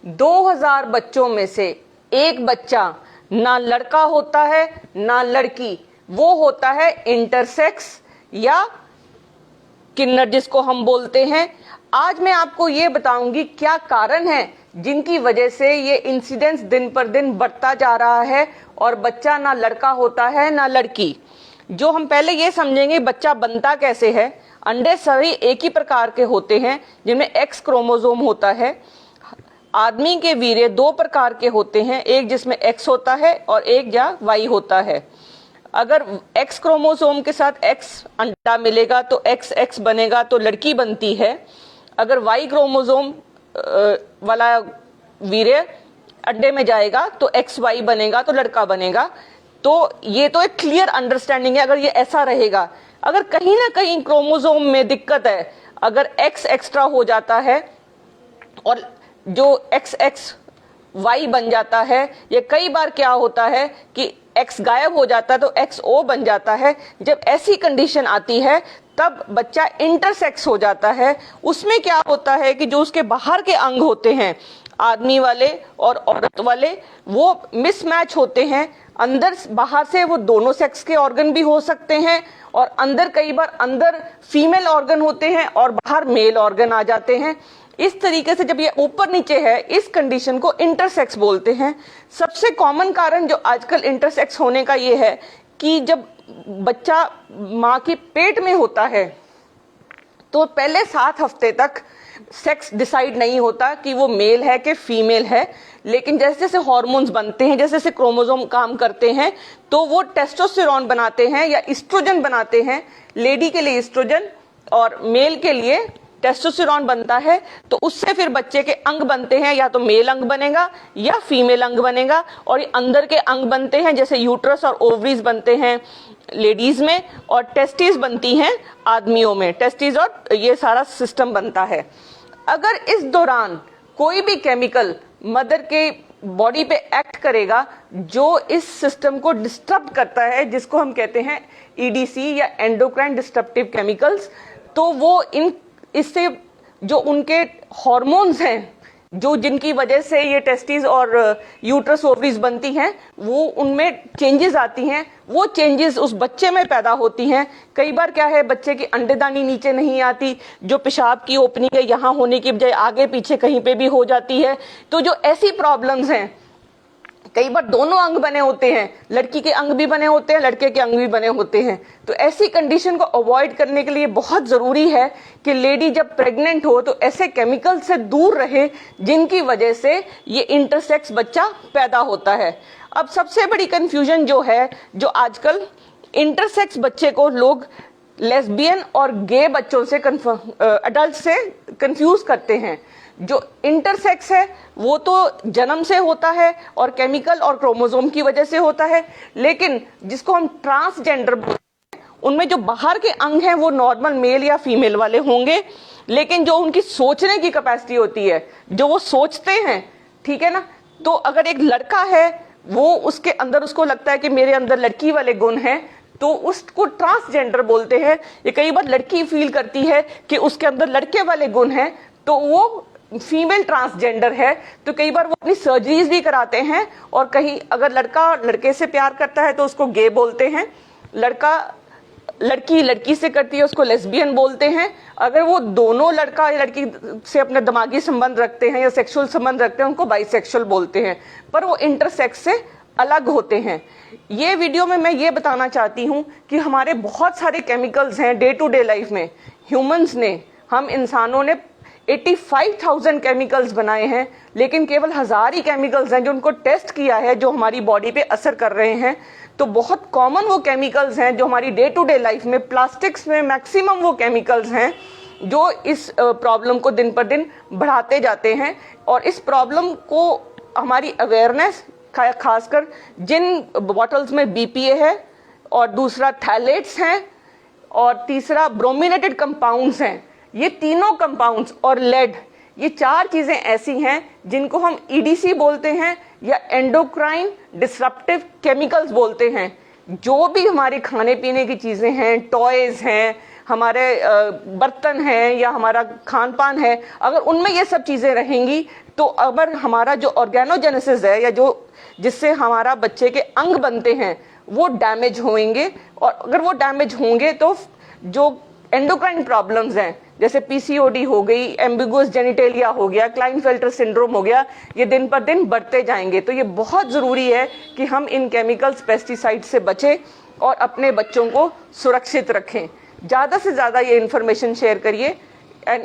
2000 बच्चों में से एक बच्चा ना लड़का होता है ना लड़की, वो होता है इंटरसेक्स या किन्नर जिसको हम बोलते हैं। आज मैं आपको ये बताऊंगी क्या कारण है जिनकी वजह से ये इंसिडेंस दिन पर दिन बढ़ता जा रहा है और बच्चा ना लड़का होता है ना लड़की। जो हम पहले ये समझेंगे बच्चा बनता कैसे है। अंडे सभी एक ही प्रकार के होते हैं जिनमें एक्स क्रोमोसोम होता है। आदमी के वीर्य दो प्रकार के होते हैं, एक जिसमें एक्स होता है और एक या वाई होता है। अगर एक्स क्रोमोसोम के साथ एक्स अंडा मिलेगा तो एक्स एक्स बनेगा तो लड़की बनती है। अगर वाई क्रोमोसोम वाला वीर्य अंडे में जाएगा तो एक्स वाई बनेगा तो लड़का बनेगा। तो ये तो एक क्लियर अंडरस्टैंडिंग है। अगर ये ऐसा रहेगा, अगर कहीं ना कहीं क्रोमोसोम में दिक्कत है, अगर एक्स एक्स्ट्रा हो जाता है और जो एक्स एक्स वाई बन जाता है, ये कई बार क्या होता है कि एक्स गायब हो जाता है तो एक्स ओ बन जाता है। जब ऐसी कंडीशन आती है तब बच्चा इंटरसेक्स हो जाता है। उसमें क्या होता है कि जो उसके बाहर के अंग होते हैं, आदमी वाले और औरत वाले, वो मिसमैच होते हैं। अंदर बाहर से वो दोनों सेक्स के ऑर्गन भी हो सकते हैं और अंदर कई बार अंदर फीमेल ऑर्गन होते हैं और बाहर मेल ऑर्गन आ जाते हैं। इस तरीके से जब ये ऊपर नीचे है, इस कंडीशन को इंटरसेक्स बोलते हैं। सबसे कॉमन कारण जो आजकल इंटरसेक्स होने का ये है कि जब बच्चा माँ के पेट में होता है तो पहले 7 हफ्ते तक सेक्स डिसाइड नहीं होता कि वो मेल है कि फीमेल है। लेकिन जैसे जैसे हार्मोन्स बनते हैं, जैसे जैसे क्रोमोसोम काम करते हैं, तो वो टेस्टोस्टेरोन बनाते हैं या एस्ट्रोजन बनाते हैं। लेडी के लिए एस्ट्रोजन और मेल के लिए टेस्टोस्टेरोन बनता है। तो उससे फिर बच्चे के अंग बनते हैं, या तो मेल अंग बनेगा या फीमेल अंग बनेगा। और ये अंदर के अंग बनते हैं, जैसे यूट्रस और ओवरीज बनते हैं लेडीज में, और टेस्टिस बनती हैं आदमियों में। टेस्टिस और ये सारा सिस्टम बनता है। अगर इस दौरान कोई भी केमिकल मदर के बॉडी पे एक्ट करेगा जो इस सिस्टम को डिस्टर्ब करता है, जिसको हम कहते हैं ईडीसी या एंडोक्राइन डिस्टर्प्टिव केमिकल्स, तो वो इससे जो उनके हार्मोन्स हैं, जो जिनकी वजह से ये टेस्टिस और यूट्रस ओवरीज बनती हैं, वो उनमें चेंजेस आती हैं। वो चेंजेस उस बच्चे में पैदा होती हैं। कई बार क्या है, बच्चे की अंडेदानी नीचे नहीं आती, जो पेशाब की ओपनिंग है यहाँ होने की बजाय आगे पीछे कहीं पे भी हो जाती है। तो जो ऐसी प्रॉब्लम्स हैं, कई बार दोनों अंग बने होते हैं, लड़की के अंग भी बने होते हैं, लड़के के अंग भी बने होते हैं। तो ऐसी कंडीशन को अवॉइड करने के लिए बहुत जरूरी है कि लेडी जब प्रेग्नेंट हो तो ऐसे केमिकल से दूर रहे जिनकी वजह से ये इंटरसेक्स बच्चा पैदा होता है। अब सबसे बड़ी कंफ्यूजन जो है, जो आजकल इंटरसेक्स बच्चे को लोग लेस्बियन और गे बच्चों से अडल्ट से कंफ्यूज करते हैं। जो इंटरसेक्स है वो तो जन्म से होता है और केमिकल और क्रोमोसोम की वजह से होता है। लेकिन जिसको हम ट्रांसजेंडर बोलते हैं, उनमें जो बाहर के अंग हैं वो नॉर्मल मेल या फीमेल वाले होंगे, लेकिन जो उनकी सोचने की कैपेसिटी होती है, जो वो सोचते हैं, ठीक है ना। तो अगर एक लड़का है, वो उसके अंदर उसको लगता है कि मेरे अंदर लड़की वाले गुण हैं, तो उसको ट्रांसजेंडर बोलते हैं। ये कई बार लड़की फील करती है कि उसके अंदर लड़के वाले गुण हैं, तो वो फीमेल ट्रांसजेंडर है। तो कई बार वो अपनी सर्जरीज भी कराते हैं। और कहीं अगर लड़का लड़के से प्यार करता है तो उसको गे बोलते हैं, लड़का लड़की लड़की से करती है उसको लेस्बियन बोलते हैं। अगर वो दोनों लड़का या लड़की से अपने दिमागी संबंध रखते हैं या सेक्सुअल संबंध रखते हैं, उनको बाइसेक्सुअल बोलते हैं। पर वो इंटरसेक्स से अलग होते हैं। ये वीडियो में मैं ये बताना चाहती हूँ कि हमारे बहुत सारे केमिकल्स हैं डे टू डे लाइफ में। ह्यूमंस ने, हम इंसानों ने 85,000 केमिकल्स बनाए हैं, लेकिन केवल 1000 ही केमिकल्स हैं जो उनको टेस्ट किया है, जो हमारी बॉडी पे असर कर रहे हैं। तो बहुत कॉमन वो केमिकल्स हैं जो हमारी डे टू डे लाइफ में, प्लास्टिक्स में मैक्सिमम वो केमिकल्स हैं जो इस प्रॉब्लम को दिन पर दिन बढ़ाते जाते हैं। और इस प्रॉब्लम को हमारी अवेयरनेस, खासकर जिन बॉटल्स में बीपीए है, और दूसरा थैलेट्स हैं, और तीसरा ब्रोमिनेटेड कंपाउंड्स हैं, ये तीनों कंपाउंड्स और लेड, ये 4 चीजें ऐसी हैं जिनको हम ईडीसी बोलते हैं या एंडोक्राइन डिसरप्टिव केमिकल्स बोलते हैं। जो भी हमारे खाने पीने की चीजें हैं, टॉयज हैं, हमारे बर्तन हैं या हमारा खान पान है, अगर उनमें ये सब चीज़ें रहेंगी तो अगर हमारा जो ऑर्गेनोजेनेसिस है या जो जिससे हमारा बच्चे के अंग बनते हैं वो डैमेज होंगे, और अगर वो डैमेज होंगे तो जो एंडोक्राइन प्रॉब्लम्स हैं जैसे पीसीओडी हो गई, एम्बिगुअस जेनिटेलिया हो गया, क्लाइनफेल्टर सिंड्रोम हो गया, ये दिन पर दिन बढ़ते जाएंगे। तो ये बहुत ज़रूरी है कि हम इन केमिकल्स, पेस्टिसाइड से बचें और अपने बच्चों को सुरक्षित रखें। ज़्यादा से ज़्यादा ये इन्फॉर्मेशन शेयर करिए एंड